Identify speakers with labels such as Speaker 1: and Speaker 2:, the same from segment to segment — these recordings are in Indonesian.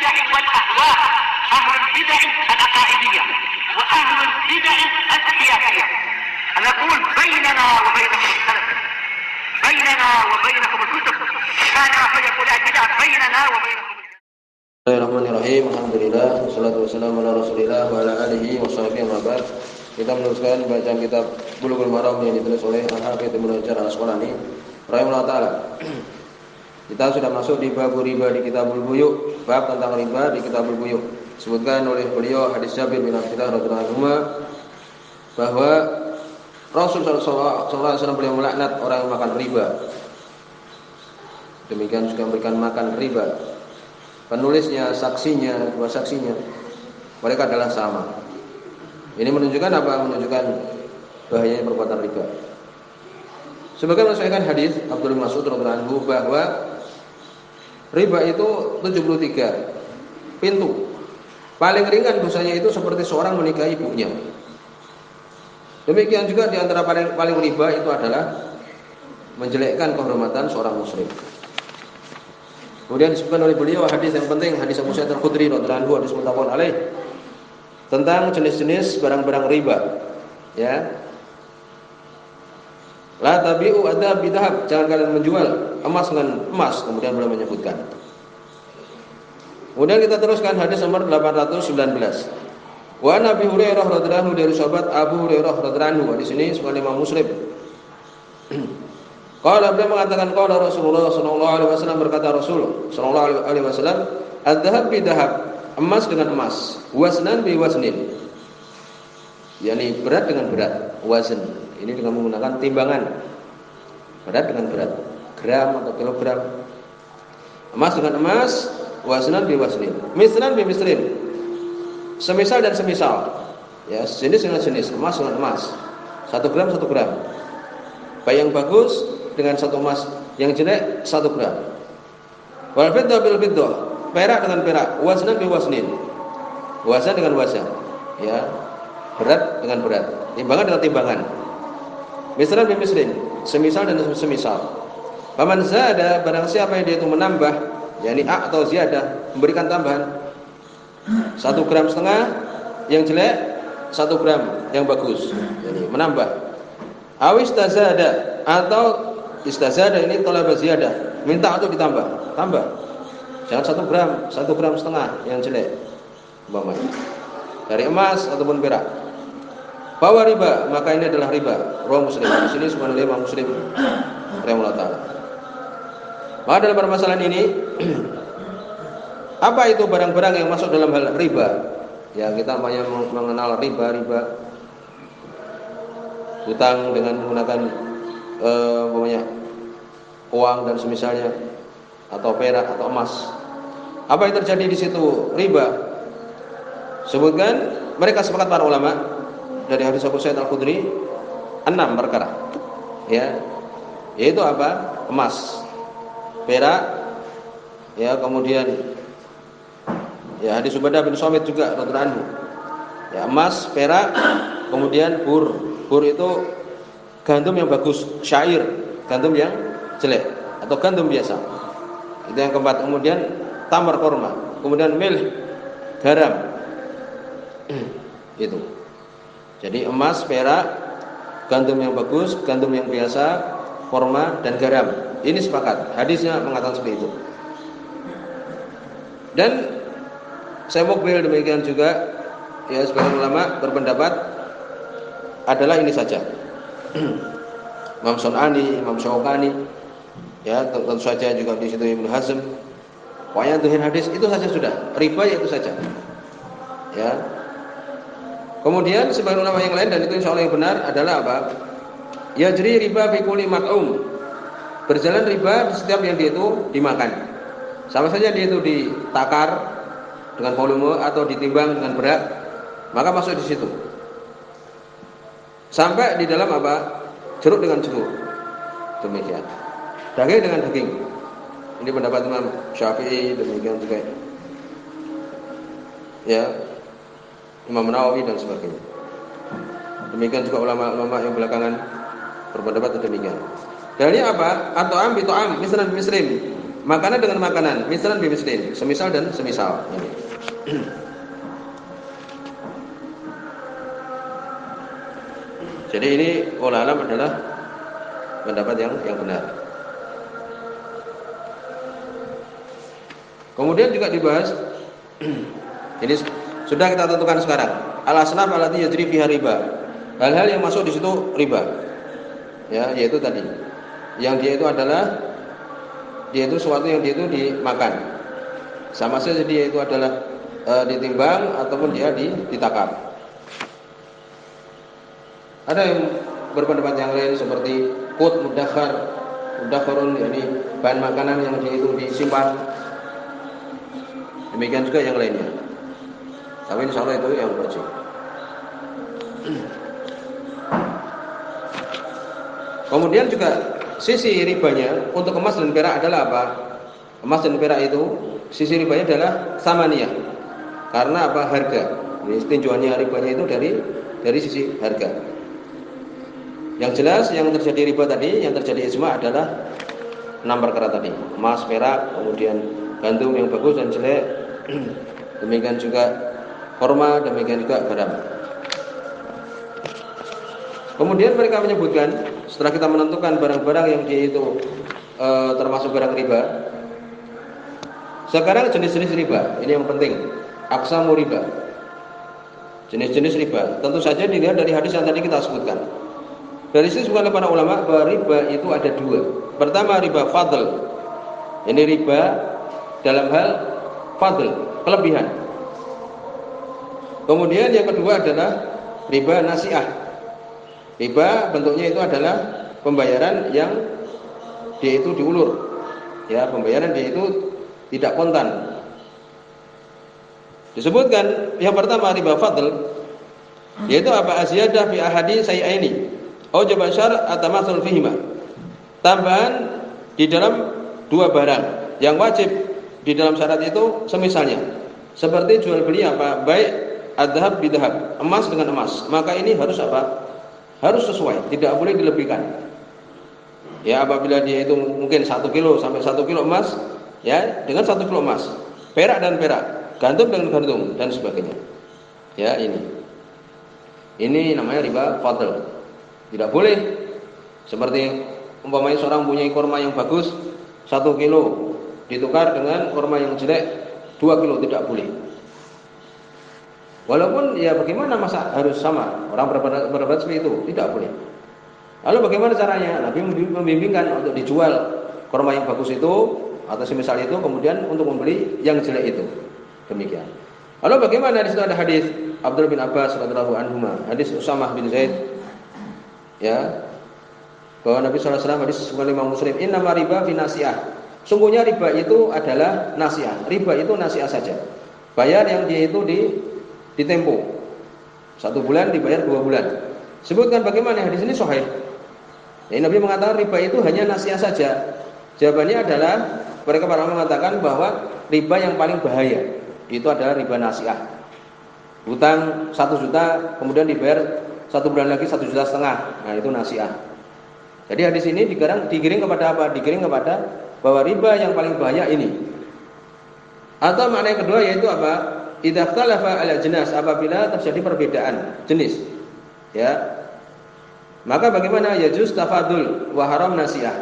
Speaker 1: البدع والأهواء، أهل البدع العقائدية وأهل البدع السياسية. نقول بيننا وبينكم السلف، بيننا وبينكم الكتب، كان فيقول البدع بيننا وبينكم.
Speaker 2: Bismillahirrahmanirrahim. Alhamdulillah, wassalatu wassalamu ala Rasulillah wa ala alihi wa sahbihi wa ba'd. Kita meneruskan bacaan kitab Bulughul Maram yang ditulis oleh Al-Hafidz Ibnu Hajar Al-Asqalani rahimahullah taala. Kita sudah masuk di bab riba di Kitabul Buyu', bab tentang riba di Kitabul Buyu'. Disebutkan oleh beliau hadis Jabir bin Abdullah radhiyallahu anhu bahwa Rasul sallallahu alaihi wasallam beliau melaknat orang yang makan riba. Demikian juga memberikan makan riba. Penulisnya, saksinya, dua saksinya, mereka adalah sama. Ini menunjukkan apa? Menunjukkan bahayanya perbuatan riba. Sebagian menyesuaikan hadis Abdullah bin Mas'ud radhiyallahu anhu bahwa riba itu 73 pintu. Paling ringan dosanya itu seperti seorang menikahi ibunya. Demikian juga di antara paling riba itu adalah menjelekkan kehormatan seorang muslim. Kemudian disebutkan oleh beliau hadis yang penting, hadis Abu Sa'id Al-Khudri radhiyallahu anhu, hadis muttafaqun alaih, tentang jenis-jenis barang-barang riba. Ya. La tabi'u adab bidhab, jangan kalian menjual emas dengan emas. Kemudian beliau menyebutkan. Kemudian kita teruskan hadis nomor 819. Wa Nabi Hurairah radhiyallahu anhu, dari sahabat Abu Hurairah radhiyallahu anhu. Di sini sebagai Imam Muslim. Qala, beliau mengatakan qala Rasulullah sallallahu alaihi wasallam, berkata Rasul sallallahu alaihi wasallam, "Adz-dzahab bidhab, emas dengan emas, waznan bi waznin." Yani berat dengan berat, wazn. Ini dengan menggunakan timbangan. Berat dengan berat, gram atau kilogram. Emas dengan emas, waznan bi waznin. Mislan bi mislin. Semisal dan semisal. Ya, jenis dengan jenis, emas dengan emas. 1 gram 1 gram. Baik yang bagus dengan 1 emas, yang jelek 1 gram. Wal fiddah bil fiddah, perak dengan perak, waznan bi waznin. Wazan dengan wazan. Ya. Berat dengan berat, timbangan dengan timbangan. Mislan bi mislin, semisal dan semisal. Faman zada, barang siapa yang dia itu menambah, yakni a atau ziyadah, memberikan tambahan 1 gram setengah yang jelek, 1 gram yang bagus. Jadi menambah. Awis tazada, atau istazada ini talab ziyadah, minta untuk ditambah, tambah. Jangan 1 gram setengah yang jelek, umpamanya dari emas ataupun perak. Bahwa riba, maka ini adalah riba. Rawi Muslim. Di sini subhanallah Imam Muslim rahimahullah taala. Maka dalam permasalahan ini apa itu barang-barang yang masuk dalam hal riba? Ya, kita banyak mengenal riba. Hutang dengan menggunakan umpamanya uang dan semisalnya, atau perak atau emas. Apa yang terjadi di situ riba? Sebutkan mereka sepakat para ulama dari hadis Abu Sa'id Al-Khudri 6 perkara. Ya. Yaitu apa? Emas, perak, ya, kemudian ya hadis Ubadah bin Samit juga radhiyallahu anhu. Ya, emas, perak, kemudian bur. Bur itu gandum yang bagus, syair, gandum yang jelek atau gandum biasa. Itu yang keempat. Kemudian tamar korma, kemudian milh, garam. Itu. Jadi emas, perak, gandum yang bagus, gandum yang biasa, korma dan garam. Ini sepakat. Hadisnya mengatakan seperti itu. Dan saya mukbil demikian juga, ya, sebagian ulama berpendapat adalah ini saja. Imam Sun'ani, Imam Syaukani, ya, tentu saja juga di situ Ibnu Hazm. Pokoknya tuhir hadis itu saja sudah. Riba ya itu saja. Ya. Kemudian sebagian ulama yang lain, dan itu insyaallah yang benar adalah apa? Yajri riba fi kulli mat'um. Berjalan riba di setiap yang dia itu dimakan. Sama saja dia itu ditakar dengan volume atau ditimbang dengan berat, maka masuk di situ. Sampai di dalam apa? Jeruk dengan jeruk. Demikian. Daging dengan daging. Ini pendapat Imam Syafi'i, demikian juga ya Imam Nawawi dan sebagainya. Demikian juga ulama-ulama yang belakangan berpendapat demikian. Dalilnya apa? Atau am, mislan mislim. Makanan dengan makanan, misalan bimislin, semisal dan semisal. Ini. Jadi ini wallahu alam adalah pendapat yang benar. Kemudian juga dibahas ini sudah kita tentukan sekarang. Al-asnaf allati yajri fiha riba. Hal-hal yang masuk di situ riba. Ya, yaitu tadi. Yang dia itu sesuatu yang dia itu dimakan. Sama saja dia itu adalah ditimbang ataupun dia ditakar. Ada yang berpendapat yang lain seperti qut mudakharun, yakni bahan makanan yang dia itu disimpan. Demikian juga yang lainnya. Tapi insyaallah itu yang wajib. Kemudian juga sisi ribanya untuk emas dan perak adalah apa? Emas dan perak itu sisi ribanya adalah samaniyah. Karena apa? Harga. Ini tinjauannya ribanya itu dari sisi harga. Yang jelas yang terjadi riba tadi, yang terjadi ijma adalah 6 perkara tadi. Emas, perak, kemudian gandum yang bagus dan jelek. Demikian juga korma, demikian juga garam. Kemudian mereka menyebutkan setelah kita menentukan barang-barang yang dia itu termasuk barang riba. Sekarang jenis-jenis riba, ini yang penting. Aqsamu riba. Jenis-jenis riba. Tentu saja dilihat dari hadis yang tadi kita sebutkan. Dari sisi oleh para ulama bahwa riba itu ada 2. Pertama riba fadl. Ini riba dalam hal fadl, kelebihan. Kemudian yang kedua adalah riba nasi'ah. Riba bentuknya itu adalah pembayaran yang dia itu diulur. Ya, pembayaran dia itu tidak kontan. Disebutkan yang pertama riba fadl, yaitu apa? Aziyadah fi ahadi sayyaini au jaba syar' atamasul fihima. Tambahan di dalam 2 barang yang wajib di dalam syarat itu semisalnya. Seperti jual beli apa? Baik adhab bidhab, emas dengan emas. Maka ini harus apa? Harus sesuai, tidak boleh dilebihkan. Ya, apabila dia itu mungkin 1 kilo sampai 1 kilo emas, ya, dengan 1 kilo emas. Perak dan perak, gandum dengan gandum dan sebagainya. Ya, ini namanya riba fadl. Tidak boleh seperti umpamanya seorang punya korma yang bagus 1 kilo ditukar dengan korma yang jelek 2 kilo, tidak boleh. Walaupun ya bagaimana masa harus sama, orang berbuat seperti itu, tidak boleh. Lalu bagaimana caranya? Nabi membimbingkan untuk dijual korma yang bagus itu atau semisal itu, kemudian untuk membeli yang jelek itu. Demikian. Lalu bagaimana? Di situ ada hadis Abdullah bin Abbas radhiyallahu anhu, hadis Usamah bin Zaid, ya, bahwa Nabi sallallahu alaihi wasallam, hadis riwayat Imam Muslim, innama riba fi nasi'ah. Sungguhnya riba itu adalah nasi'ah. Riba itu nasi'ah saja. Bayar yang dia itu ditempo 1 bulan dibayar 2 bulan. Sebutkan bagaimana hadis ini sahih. Jadi Nabi mengatakan riba itu hanya nasi'ah saja. Jawabannya adalah mereka para ulama mengatakan bahwa riba yang paling bahaya itu adalah riba nasi'ah. Hutang 1 juta kemudian dibayar 1 bulan lagi 1,5 juta. Nah, itu nasi'ah. Jadi hadis ini digiring kepada apa? Digiring kepada bahwa riba yang paling bahaya ini. Atau makna yang kedua yaitu apa? Idza ikhtalafa al-ajnas, apabila terjadi perbedaan jenis. Ya. Maka bagaimana? Yajuz tafadul wa haram nasi'ah.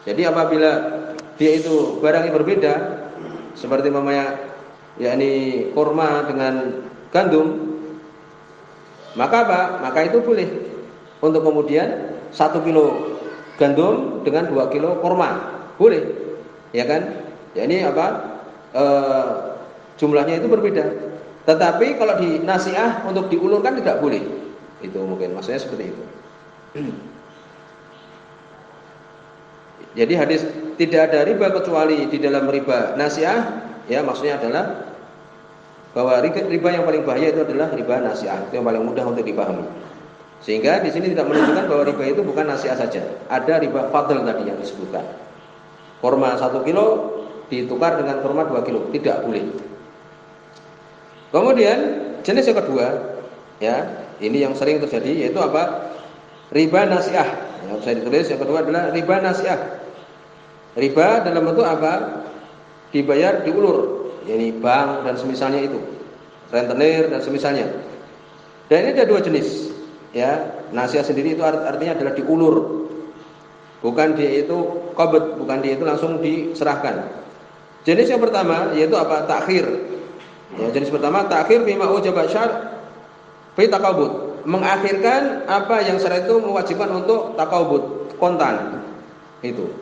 Speaker 2: Jadi apabila dia itu barang yang berbeda seperti mamanya yakni kurma dengan gandum, maka apa? Maka itu boleh untuk kemudian 1 kilo gandum dengan 2 kilo kurma. Boleh. Ya kan? Ya ini apa? Jumlahnya itu berbeda. Tetapi kalau di nasi'ah untuk diulurkan tidak boleh. Itu mungkin maksudnya seperti itu. Jadi hadis tidak ada riba kecuali di dalam riba nasi'ah, ya maksudnya adalah bahwa riba yang paling bahaya itu adalah riba nasi'ah. Itu yang paling mudah untuk dipahami. Sehingga di sini tidak menunjukkan bahwa riba itu bukan nasi'ah saja. Ada riba fadl tadi yang disebutkan. Kurma 1 kilo ditukar dengan kurma 2 kilo, tidak boleh. Kemudian jenis yang kedua, ya, ini yang sering terjadi yaitu apa? Riba nasi'ah. Yang saya ditulis yang kedua adalah riba nasi'ah. Riba dalam bentuk apa? Dibayar diulur, yakni bank dan semisalnya itu, rentenir dan semisalnya. Dan ini ada dua jenis, ya. Nasiah sendiri itu artinya adalah diulur, bukan dia itu qabd, bukan dia itu langsung diserahkan. Jenis yang pertama yaitu apa? Takhir. Ya, jenis pertama takhir bima ujaba syar' fi taqabud, mengakhirkan apa yang syariat itu mewajibkan untuk taqabud, kontan. Itu.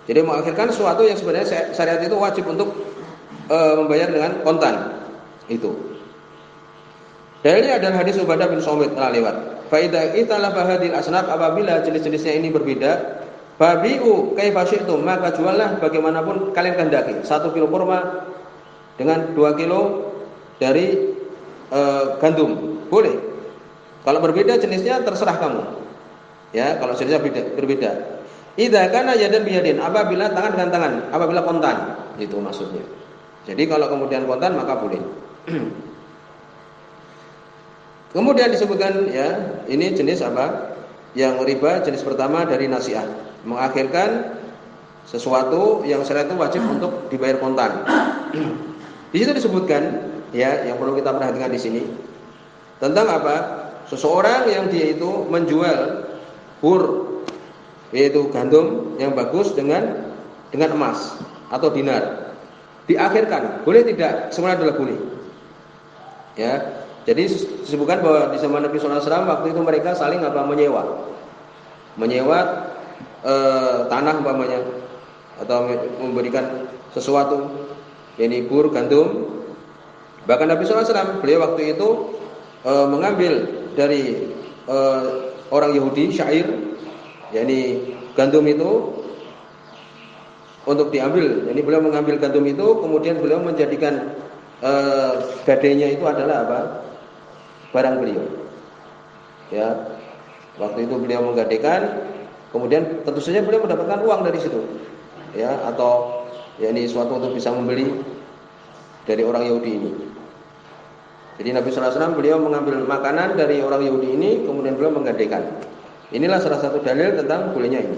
Speaker 2: Jadi mengakhirkan sesuatu yang sebenarnya syariat itu wajib untuk membayar dengan kontan. Itu. Dalilnya adalah hadis Ubadah bin Samit telah lewat. Fa idza italafa hadhil asnaf, apabila jenis-jenisnya ini berbeda, fabi'u kaifa syi'tum, maka juallah bagaimanapun kalian kehendaki. 1 kilo kurma dengan 2 kilo dari gandum, boleh. Kalau berbeda jenisnya terserah kamu. Ya, kalau jenisnya berbeda. Idza kana yadan biyadin, apabila tangan dengan tangan, apabila kontan, itu maksudnya. Jadi kalau kemudian kontan maka boleh. Kemudian disebutkan, ya, ini jenis apa? Yang riba jenis pertama dari nasiah, mengakhirkan sesuatu yang syariat itu wajib untuk dibayar kontan. Di situ disebutkan, ya, yang perlu kita perhatikan di sini tentang apa? Seseorang yang dia itu menjual bur, yaitu gandum yang bagus dengan emas atau dinar, diakhirkan, boleh tidak? Semua adalah boleh. Ya, jadi disebutkan bahwa di zaman Nabi SAW waktu itu mereka saling apa? Menyewa tanah umpamanya, atau memberikan sesuatu, yakni bur gandum. Bahkan Nabi SAW beliau waktu itu mengambil dari orang Yahudi syair, yakni gandum itu untuk diambil. Jadi beliau mengambil gandum itu, kemudian beliau menjadikan gadainya itu adalah apa? Barang beliau. Ya, waktu itu beliau menggadaikan, kemudian tentu saja beliau mendapatkan uang dari situ. Ya, atau yakni suatu untuk bisa membeli dari orang Yahudi ini. Jadi Nabi SAW beliau mengambil makanan dari orang Yahudi ini, kemudian beliau menggadaikan. Inilah salah satu dalil tentang bolehnya ini.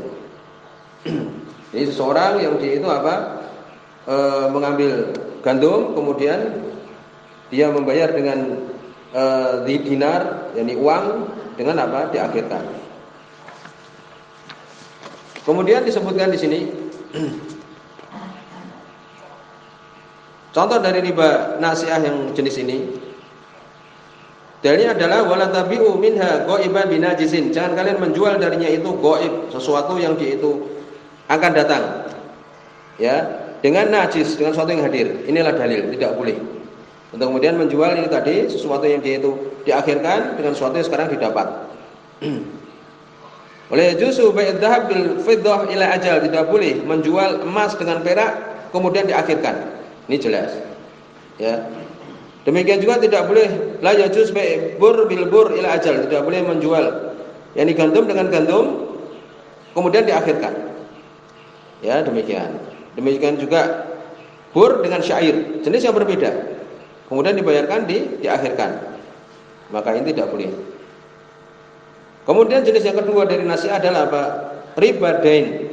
Speaker 2: Jadi seseorang yang dia itu apa? Mengambil gandum, kemudian dia membayar dengan dinar, yakni uang, dengan apa? Diakhirkan. Kemudian disebutkan di sini contoh dari riba nasiah yang jenis ini. Dalilnya adalah wala tabi'u minha ghaiban binajizin. Jangan kalian menjual darinya itu ghaib, sesuatu yang dia itu akan datang. Ya, dengan najis, dengan sesuatu yang hadir. Inilah dalil, tidak boleh. Untuk kemudian menjual ini tadi sesuatu yang dia itu diakhirkan dengan sesuatu yang sekarang didapat. Oleh juzu bai'ad dhahab bil fiddah ila ajal, tidak boleh menjual emas dengan perak kemudian diakhirkan. Ini jelas. Ya. Demikian juga tidak boleh la yajuz bur bil bur ila ajal, tidak boleh menjual yakni gandum dengan gandum kemudian diakhirkan. Ya, demikian. Demikian juga bur dengan syair, jenis yang berbeda. Kemudian dibayarkan diakhirkan. Maka ini tidak boleh. Kemudian jenis yang kedua dari nasiah adalah apa? Riba dain.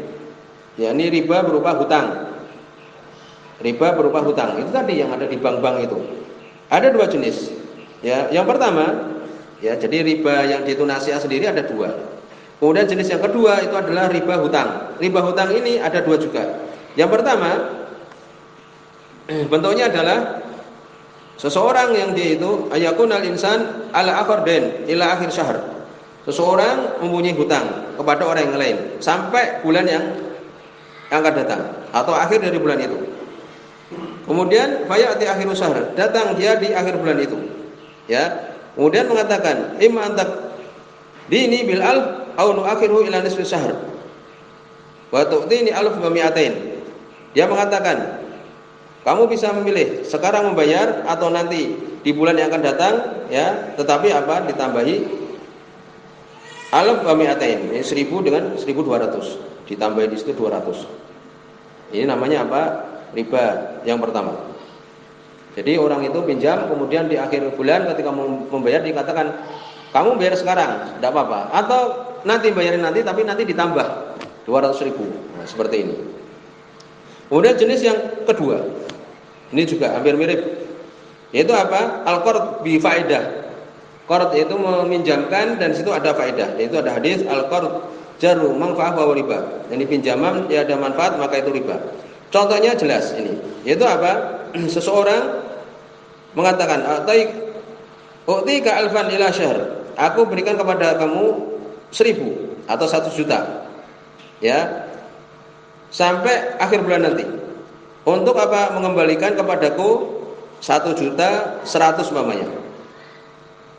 Speaker 2: Yakni riba berupa hutang. Riba berupa hutang. Itu tadi yang ada di bank-bank itu. Ada dua jenis. Ya, yang pertama, ya, jadi riba yang itu nasiah sendiri ada dua. Kemudian jenis yang kedua itu adalah riba hutang. Riba hutang ini ada dua juga. Yang pertama, bentuknya adalah seseorang yang dia itu ayakunal insan ala akhirden ila akhir syahr. Seseorang mempunyai hutang kepada orang yang lain sampai bulan yang akan datang atau akhir dari bulan itu. Kemudian fayati akhiru syahr, datang dia di akhir bulan itu. Ya. Kemudian mengatakan, "Imma antak dini bil alf aw nu'akhiru ila nisfi syahr." Wa tu'tini alf wa mi'atain. Dia mengatakan, kamu bisa memilih sekarang membayar atau nanti di bulan yang akan datang, ya, tetapi apa? Ditambahi alf wa mi'atain, 1000 dengan 1200. Ditambahi di situ 200. Ini namanya apa? Riba yang pertama. Jadi orang itu pinjam, kemudian di akhir bulan ketika membayar dikatakan kamu bayar sekarang, tidak apa-apa. Atau nanti bayarin nanti, tapi nanti ditambah 200.000. Nah, seperti ini. Kemudian jenis yang kedua, ini juga hampir mirip, yaitu apa? Al-qard bi faedah. Qard yaitu meminjamkan dan di situ ada faedah, yaitu ada hadis al-qard jaru manfaah wa riba. Jadi pinjaman ya ada manfaat maka itu riba. Contohnya jelas ini, yaitu apa? Seseorang mengatakan, "U'tika alfan ila syahr." Aku berikan kepada kamu 1.000 atau 1 juta. Ya. Sampai akhir bulan nanti. Untuk apa? Mengembalikan kepadaku 1.100.000 umpamanya.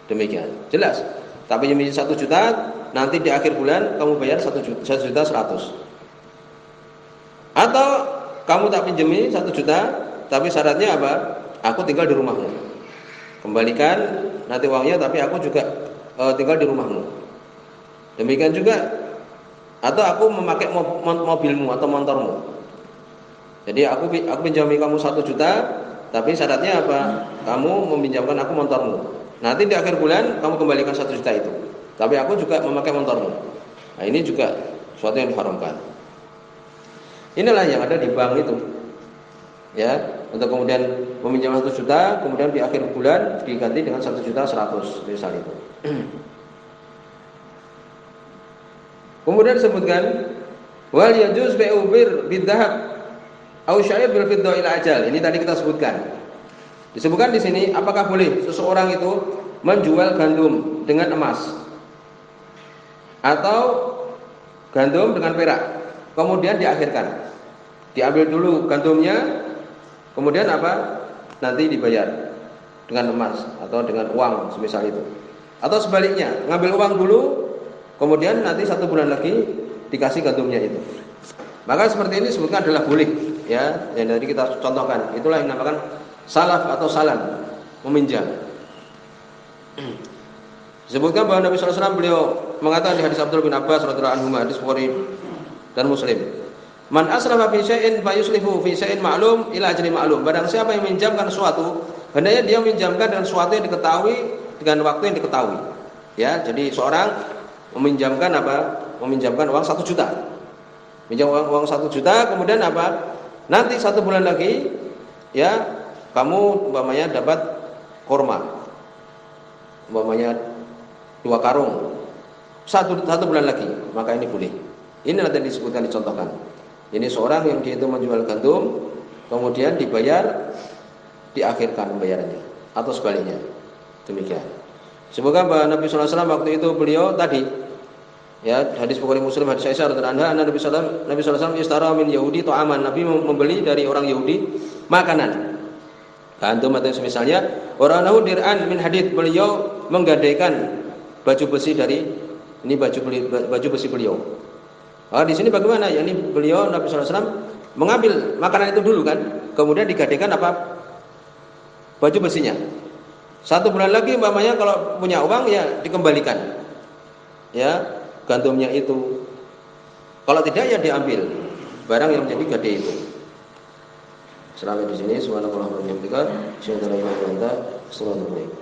Speaker 2: Demikian. Jelas. Tapi yang 1 juta nanti di akhir bulan kamu bayar 1.100.000. Atau kamu tak pinjemi 1 juta, tapi syaratnya apa? Aku tinggal di rumahmu. Kembalikan nanti uangnya, tapi aku juga tinggal di rumahmu. Demikian juga. Atau aku memakai mobilmu atau motormu. Jadi aku pinjami kamu 1 juta, tapi syaratnya apa? Kamu meminjamkan aku motormu. Nanti di akhir bulan kamu kembalikan 1 juta itu. Tapi aku juga memakai motormu. Nah, ini juga sesuatu yang diharamkan. Inilah yang ada di bank itu. Ya, untuk kemudian meminjam 1 juta, kemudian di akhir bulan diganti dengan 1.100.000 misal itu. Kemudian disebutkan wal yajuz bai'u bidhahab au sya'ir bil fiddah ila ajal. Ini tadi kita sebutkan. Disebutkan di sini apakah boleh seseorang itu menjual gandum dengan emas atau gandum dengan perak, kemudian diakhirkan. Diambil dulu gandumnya, kemudian apa? Nanti dibayar dengan emas atau dengan uang semisal itu. Atau sebaliknya, ngambil uang dulu, kemudian nanti 1 bulan lagi dikasih gandumnya itu. Maka seperti ini sebutkan adalah boleh, ya. Yang tadi kita contohkan, itulah yang dinamakan salaf atau salam, meminjam. Disebutkan bahwa Nabi sallallahu alaihi wasallam beliau mengatakan di hadis Abdullah bin Abbas radhiyallahu anhu, hadis Bukhari dan Muslim, "Man asrafa fi syai'in fa yuslifu fi syai'in ma'lum ila ajli ma'lum." Barang siapa yang meminjamkan sesuatu, hendaknya dia meminjamkan dengan sesuatu yang diketahui dengan waktu yang diketahui. Ya, jadi seorang meminjamkan apa? Meminjamkan uang 1 juta. Pinjam uang 1 juta, kemudian apa? Nanti 1 bulan lagi, ya, kamu umpamanya dapat kurma. Umpamanya 2 karung. 1 bulan lagi, maka ini boleh. Ini nanti disebutkan, dicontohkan. Ini seorang yang dia itu menjual gandum, kemudian dibayar, diakhirkan pembayarannya, atau sebaliknya. Demikian. Semoga bahwa Nabi sallallahu alaihi wasallam waktu itu beliau tadi, ya, hadis Bukhari Muslim, hadis Aisyah radhiyallahu anha, Nabi sallallahu alaihi wasallam istara min Yahudi ta'aman. Nabi membeli dari orang Yahudi makanan. Gandum atau semisalnya. Waranahu dir'an min hadid, beliau menggadaikan baju besi dari ini baju besi beliau. Di sini bagaimana? Ya, ini beliau Nabi sallallahu alaihi wasallam mengambil makanan itu dulu kan, kemudian digadaikan apa? Baju besinya. 1 bulan lagi umpamanya kalau punya uang ya dikembalikan. Ya, gandumnya itu. Kalau tidak ya diambil barang yang menjadi gade itu. Sampai di sini subhanallah wa bihamdihi, asyhadu an la ilaha illa anta, astaghfiruka wa atubu ilaik.